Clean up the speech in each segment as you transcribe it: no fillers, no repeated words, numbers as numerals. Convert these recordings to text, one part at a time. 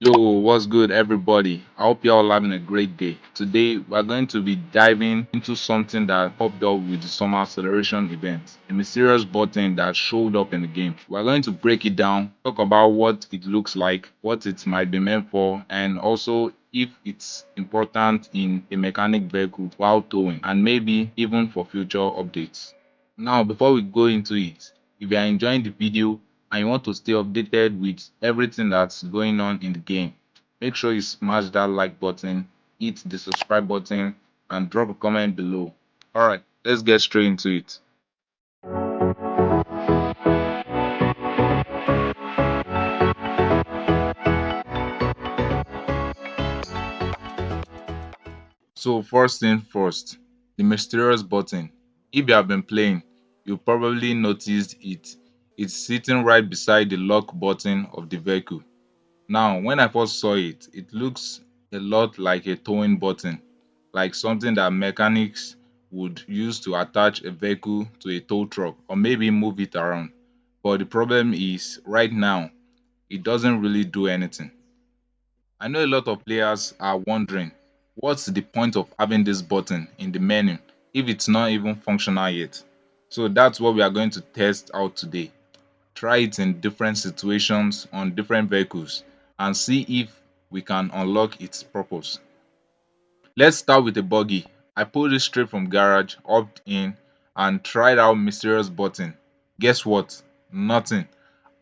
Yo, what's good, everybody? I hope you're all having a great day. Today, we're going to be diving into something that popped up with the summer acceleration event, a mysterious button that showed up in the game. We're going to break it down, talk about what it looks like, what it might be meant for, and also if it's important in a mechanic vehicle while towing, and maybe even for future updates. Now, before we go into it, if you are enjoying the video and you want to stay updated with everything that's going on in the game, make sure you smash that like button, hit the subscribe button, and drop a comment below. Alright, let's get straight into it. So, first thing first, the mysterious button. If you have been playing, you probably noticed it. It's sitting right beside the lock button of the vehicle. Now, when I first saw it, it looks a lot like a towing button, like something that mechanics would use to attach a vehicle to a tow truck or maybe move it around. But the problem is, right now, it doesn't really do anything. I know a lot of players are wondering, what's the point of having this button in the menu if it's not even functional yet? So that's what we are going to test out today. Try it in different situations on different vehicles and see if we can unlock its purpose. Let's start with a buggy. I pulled it straight from garage, opted in, and tried out mysterious button. Guess what? Nothing.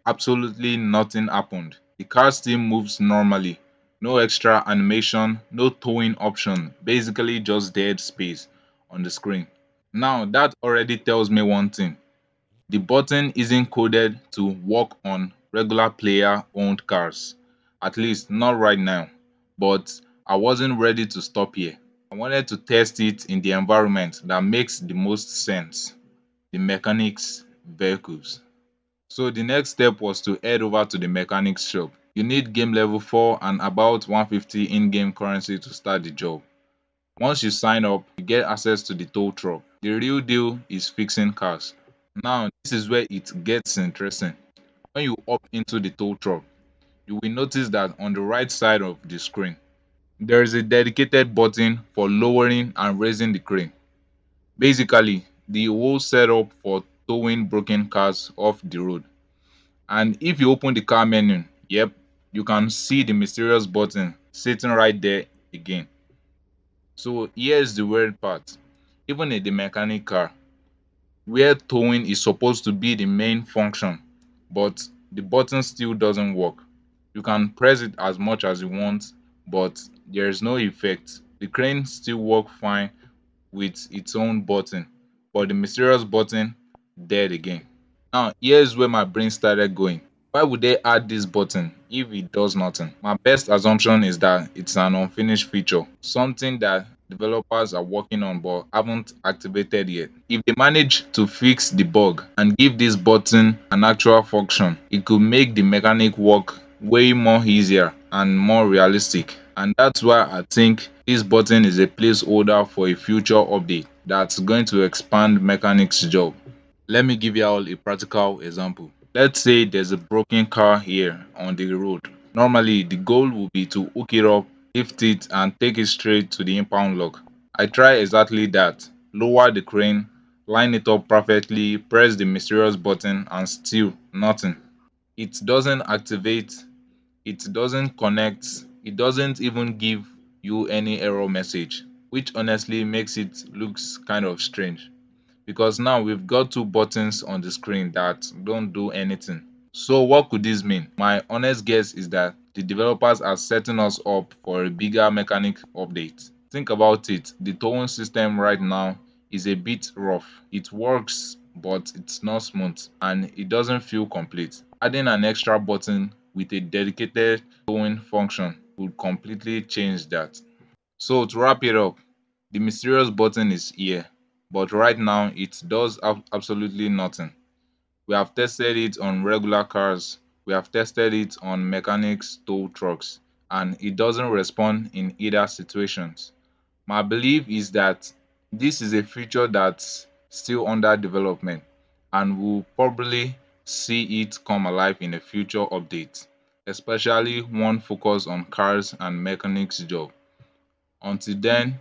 Absolutely nothing happened. The car still moves normally. No extra animation, no towing option, basically just dead space on the screen. Now that already tells me one thing. The button isn't coded to work on regular player owned cars, at least not right now, but I wasn't ready to stop here. I wanted to test it in the environment that makes the most sense, the mechanics vehicles. So the next step was to head over to the mechanics shop. You need game level 4 and about 150 in-game currency to start the job. Once you sign up, you get access to the tow truck. The real deal is fixing cars. Now, this is where it gets interesting. When you hop into the tow truck, you will notice that on the right side of the screen, there is a dedicated button for lowering and raising the crane. Basically, the whole setup for towing broken cars off the road. And if you open the car menu, yep, you can see the mysterious button sitting right there again. So here's the weird part. Even in the mechanic car, where towing is supposed to be the main function, but the button still doesn't work. You can press it as much as you want, but there is no effect. The crane still work fine with its own button, but the mysterious button dead again. Now, here's where my brain started going. Why would they add this button if it does nothing? My best assumption is that it's an unfinished feature, something that developers are working on but haven't activated yet. If they manage to fix the bug and give this button an actual function, it could make the mechanic work way more easier and more realistic. And that's why I think this button is a placeholder for a future update that's going to expand mechanics' job. Let me give you all a practical example. Let's say there's a broken car here on the road. Normally, the goal would be to hook it up, lift it, and take it straight to the impound lock. I try exactly that. Lower the crane, line it up perfectly, press the mysterious button, and still nothing. It doesn't activate, it doesn't connect, it doesn't even give you any error message, which honestly makes it looks kind of strange because now we've got two buttons on the screen that don't do anything. So what could this mean? My honest guess is that the developers are setting us up for a bigger mechanic update. Think about it, the towing system right now is a bit rough. It works, but it's not smooth and it doesn't feel complete. Adding an extra button with a dedicated towing function would completely change that. So to wrap it up, the mysterious button is here, but right now it does absolutely nothing. We have tested it on regular cars, we have tested it on mechanics tow trucks, and it doesn't respond in either situations. My belief is that this is a feature that's still under development and we'll probably see it come alive in a future update. especially one focused on cars and mechanics job. Until then,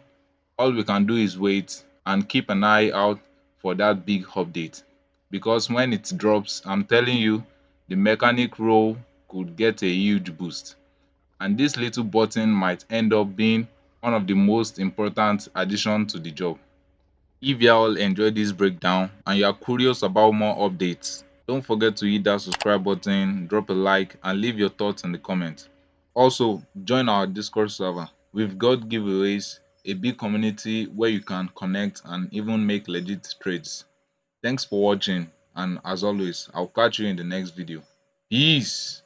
all we can do is wait and keep an eye out for that big update. Because when it drops, I'm telling you, the mechanic role could get a huge boost. And this little button might end up being one of the most important additions to the job. If you all enjoyed this breakdown and you are curious about more updates, don't forget to hit that subscribe button, drop a like, and leave your thoughts in the comments. Also, join our Discord server. We've got giveaways, a big community where you can connect and even make legit trades. Thanks for watching, and as always, I'll catch you in the next video. Peace!